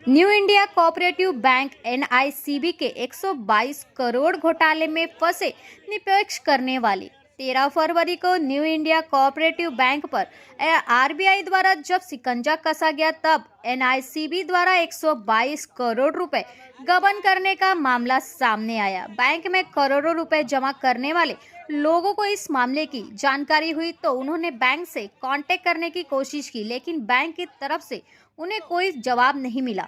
New India cooperative bank एनआईसीबी के 122 करोड़ घोटाले में फंसे निष्पक्ष करने वाली 13 फरवरी को न्यू इंडिया कोऑपरेटिव बैंक पर आरबीआई द्वारा जब शिकंजा कसा गया, तब एनआईसीबी द्वारा 122 करोड़ रुपए गबन करने का मामला सामने आया। बैंक में करोड़ों रुपए जमा करने वाले लोगों को इस मामले की जानकारी हुई तो उन्होंने बैंक से कांटेक्ट करने की कोशिश की, लेकिन बैंक की तरफ से उन्हें कोई जवाब नहीं मिला।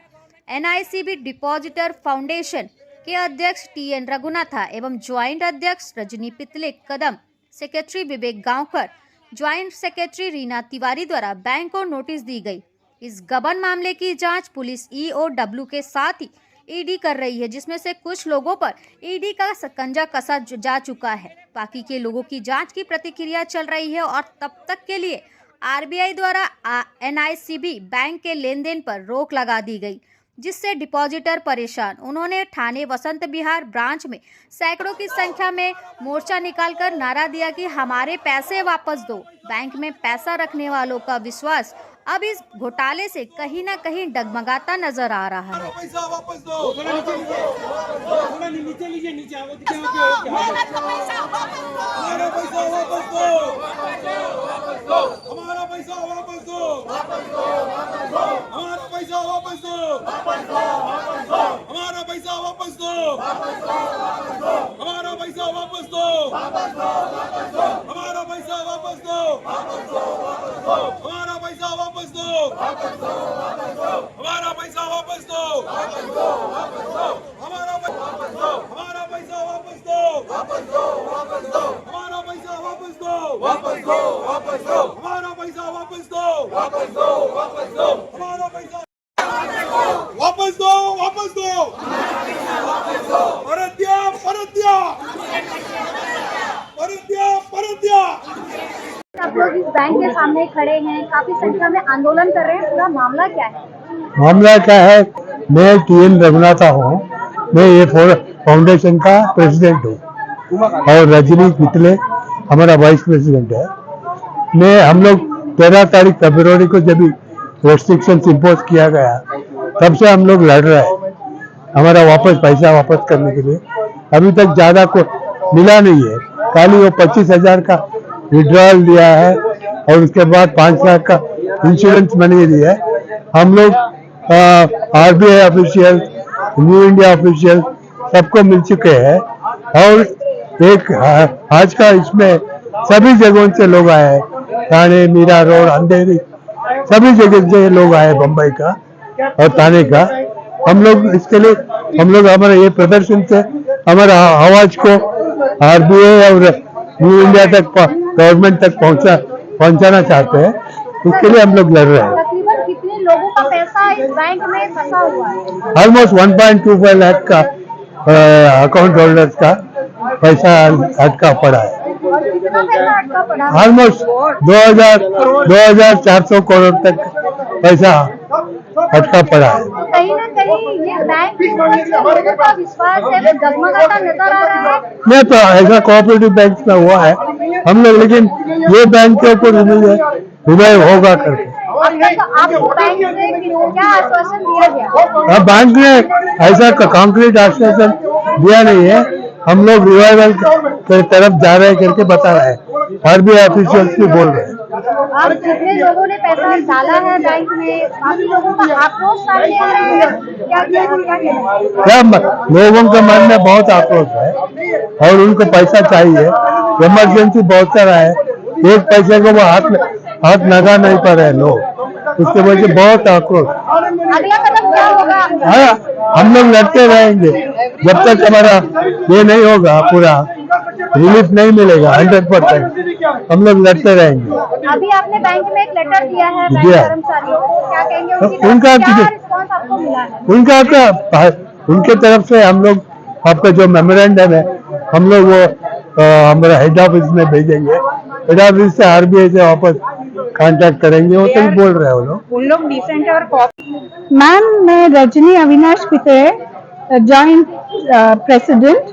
एनआईसीबी डिपॉजिटर फाउंडेशन के अध्यक्ष टीएन रघुनाथा एवं ज्वाइंट अध्यक्ष रजनी पितले कदम, सेक्रेटरी विवेक गांवकर, ज्वाइंट सेक्रेटरी रीना तिवारी द्वारा बैंक को नोटिस दी गई। इस गबन मामले की जांच पुलिस ईओडब्ल्यू के साथ ही ईडी कर रही है, जिसमें से कुछ लोगों पर ईडी का शिकंजा कसा जा चुका है। बाकी के लोगों की जांच की प्रतिक्रिया चल रही है और तब तक के लिए आरबीआई द्वारा एनआईसीबी बैंक के लेन देन पर रोक लगा दी गई, जिससे डिपॉजिटर परेशान। उन्होंने थाने वसंत विहार ब्रांच में सैकड़ों की संख्या में मोर्चा निकालकर नारा दिया कि हमारे पैसे वापस दो। बैंक में पैसा रखने वालों का विश्वास अब इस घोटाले से कहीं ना कहीं डगमगाता नजर आ रहा है। पैसा वापस दो। नीचे लीजिए, नीचे आओ। हमारा पैसा वापस दो। हमारा पैसा वापस दो। हमारा पैसा वापस दो। हमारा पैसा वापस दो। हमारा पैसा वापस दो। हमारा पैसा वापस दो। हमारा पैसा वापस दो। हमारा पैसा वापस दो। हमारा पैसा वापस दो। हमारा पैसा वापस दो। हमारा पैसा वापस दो। हमारा पैसा वापस दो। हमारा पैसा वापस दो। वापस दो। परत दिया, परत दिया, परत दिया, परत दिया। आप लोग इस बैंक के सामने खड़े हैं, काफी संख्या में आंदोलन कर रहे हैं, पूरा मामला क्या है? मामला क्या है, मैं टीएन रघुनाथा हूँ, मैं ये फाउंडेशन का प्रेसिडेंट हूँ और रजनी पितले हमारा वाइस प्रेसिडेंट है। हम लोग 13 तारीख फरवरी को जब रेस्ट्रिक्शन इम्पोज किया गया, तब से हम लोग लड़ रहे हैं हमारा पैसा वापस करने के लिए। अभी तक ज्यादा को मिला नहीं है, खाली वो 25,000 का विड्रॉल दिया है और उसके बाद 5 लाख का इंश्योरेंस मनी दिया है। हम लोग RBI official, new India official सबको मिल चुके हैं और एक आज का इसमें सभी जगहों से लोग आए हैं, थाने, मीरा रोड, अंधेरी, सभी जगह से लोग आए, बम्बई का और थाने का। हम लोग इसके लिए हमारा ये प्रदर्शन से हमारा आवाज को आरबीआई और न्यू इंडिया तक, गवर्नमेंट तक पहुंचाना चाहते हैं। इसके लिए हम लोग लड़ रहे हैं। तकरीबन कितने लोगों का पैसा इस बैंक में फंसा हुआ है? ऑलमोस्ट 1.25 लाख का अकाउंट होल्डर्स का पैसा अटका पड़ा है। और कितना पैसा अटका पड़ा है? ऑलमोस्ट 2,400 करोड़ तक पैसा अटका पड़ा है। कहीं ना कहीं ये बैंक लोगों का विश्वास है वो डगमगाता नजर आ रहा है। नहीं तो ऐसा कोऑपरेटिव बैंक में हुआ है हम लोग, लेकिन ये बैंक के ऊपर रिवाइव होगा करके आपको बैंक से क्या आश्वासन दिया गया? अब बैंक ने ऐसा कॉन्क्रीट आश्वासन दिया नहीं है। हम लोग रिवाइवल की तरफ जा रहे हैं करके बता रहे हैं, आरबीआई ऑफिशियल्स भी बोल रहे हैं। अब जितने लोगों ने पैसा डाला है बैंक में, बाकी लोगों का आक्रोश सामने आ रहा है, क्या लोगों के मन में बहुत आक्रोश है और उनको पैसा चाहिए, इमरजेंसी बहुत सारा है, एक पैसे को वो हाथ लगा नहीं पा रहे लोग, उसके वजह से बहुत आक्रोश। अगला कदम क्या होगा? हम लोग लड़ते रहेंगे जब तक हमारा ये नहीं होगा, पूरा रिलीफ नहीं मिलेगा 100%। हम लोग लड़ते रहेंगे। अभी आपने बैंक में एक लेटर दिया है बैंक कर्मचारियों को, क्या कहेंगे? उनका क्या रिस्पॉन्स आपको मिला है? उनके तरफ से हम लोग आपका जो मेमोरेंडम है हम लोग वो हमारा हेड ऑफिस में भेजेंगे। हेड ऑफिस से आरबीआई से वापस कांटेक्ट करेंगे। वो तो बोल रहे हैं उन लोग डिसेंट और मैम, मैं Rajni Avinash Pitle, joint president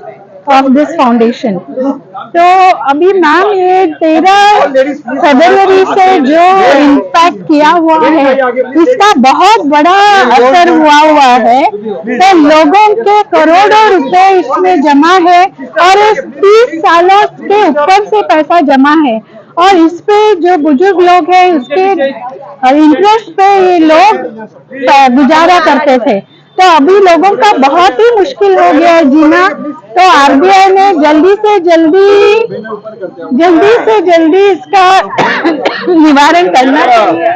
of this foundation. तो अभी मैम ये 13 फरवरी से जो इम्पैक्ट किया हुआ है इसका बहुत बड़ा असर हुआ है। तो लोगों के करोड़ों रुपए इसमें जमा है और इस 30 सालों के ऊपर से पैसा जमा है और इस पे जो बुजुर्ग लोग हैं उसके इंटरेस्ट पे ये लोग गुजारा करते थे। तो अभी लोगों का बहुत ही मुश्किल हो गया है जीना। तो आरबीआई ने जल्दी से जल्दी इसका निवारण करना चाहिए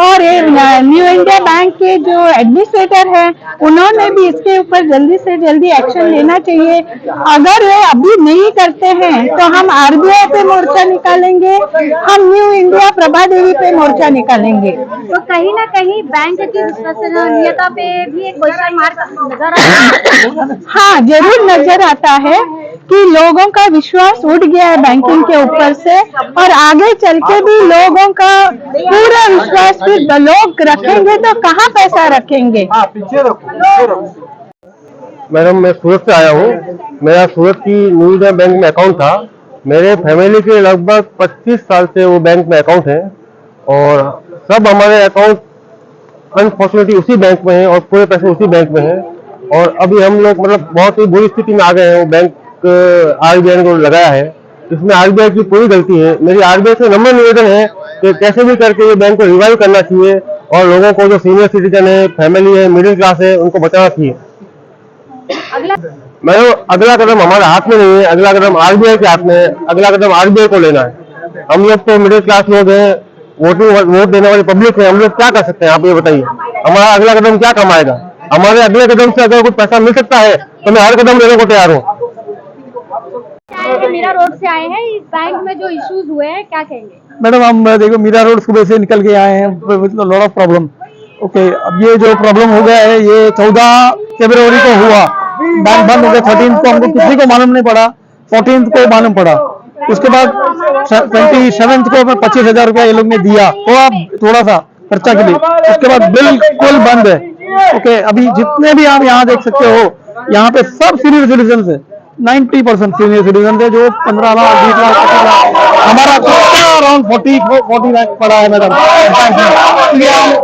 और ये न्यू इंडिया बैंक के जो एडमिनिस्ट्रेटर हैं उन्होंने भी इसके ऊपर जल्दी से जल्दी एक्शन लेना चाहिए। अगर ये अभी नहीं करते हैं तो हम आरबीआई पे मोर्चा निकालेंगे, हम न्यू इंडिया प्रभा देवी पे मोर्चा निकालेंगे। तो कहीं ना कहीं बैंक की विश्वसनीयता पे भी एक क्वेश्चन मार्क नजर आता है। हाँ, जरूर नजर आता है कि लोगों का विश्वास उठ गया है बैंकिंग के ऊपर से और आगे चल के भी लोगों का पूरा विश्वास फिर लोग रखेंगे तो कहाँ पैसा रखेंगे। मैडम मैं सूरत से आया हूँ। मेरा सूरत की न्यू इंडिया बैंक में अकाउंट था। मेरे फैमिली के लगभग 25 साल से वो बैंक में अकाउंट है और सब हमारे अकाउंट अनफॉर्चुनेटली उसी बैंक में है और पूरे पैसे उसी बैंक में है। और अभी हम लोग मतलब बहुत ही बुरी स्थिति में आ गए हैं। वो बैंक आरबीआई ने लगाया है, इसमें आरबीआई की पूरी गलती है। मेरी आरबीआई से नम्र निवेदन है कि कैसे भी करके ये बैंक को रिवाइव करना चाहिए और लोगों को जो सीनियर सिटीजन है, फैमिली है, मिडिल क्लास है, उनको बचाना चाहिए। मैडम अगला कदम हमारे हाथ में नहीं है, अगला कदम आरबीआई के हाथ में है। अगला कदम आरबीआई को लेना है। हम लोग तो मिडिल क्लास लोग हैं, वोट देने वाली पब्लिक है, हम लोग क्या कर सकते हैं आप ये बताइए। हमारा अगला कदम क्या कमाएगा? हमारे अगले कदम से अगर कुछ पैसा मिल सकता है तो मैं हर कदम लेने को तैयार हूँ। मीरा रोड से आए हैं, इस बैंक में जो इश्यूज हुए हैं क्या कहेंगे? मैडम हम देखो मीरा रोड सुबह से निकल के आए हैं with lot of problem. Okay, अब ये जो प्रॉब्लम हो गया है ये 14 फरवरी को हुआ। बैंक बंद हो गया। 13 को हमको किसी को मालूम नहीं पड़ा, 14 को मालूम पड़ा। उसके बाद 27 को 25,000 रुपया ये लोग ने दिया थोड़ा सा खर्चा के लिए। उसके बाद बिल्कुल बंद है। ओके, अभी जितने भी आप यहाँ देख सकते हो यहाँ पे सब सीनियर सिटीजन है, 90% सीनियर सिटीजन थे जो 15 लाख 20 लाख 25 लाख हमारा अराउंड 40 लाख पड़ा है मैडम।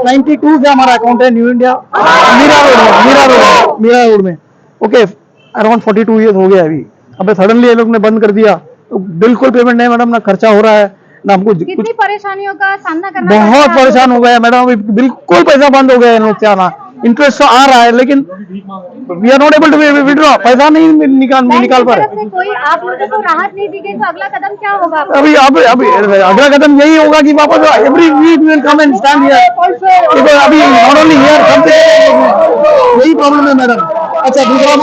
92 से हमारा अकाउंट है न्यू इंडिया मीरा रोड में। ओके, अराउंड 42 ईयर्स हो गया अभी। अब सडनली ये लोग ने बंद कर दिया तो बिल्कुल पेमेंट नहीं मैडम, ना खर्चा हो रहा है ना हमको कितनी परेशानियों का सामना करना पड़ बहुत रहा है? परेशान हो गया मैडम। अभी बिल्कुल पैसा बंद हो गया इन लोग से आना। इंटरेस्ट तो आ रहा है लेकिन we are not able to withdraw, पैसा नहीं निकाल पा रहे। कोई आप लोगों को राहत नहीं दी गई तो अगला कदम क्या होगा? अभी अगला कदम यही होगा कि वापस every week will come and stand here. अभी नॉट ओनली हियर, यही प्रॉब्लम है मैडम। अच्छा, दूसरा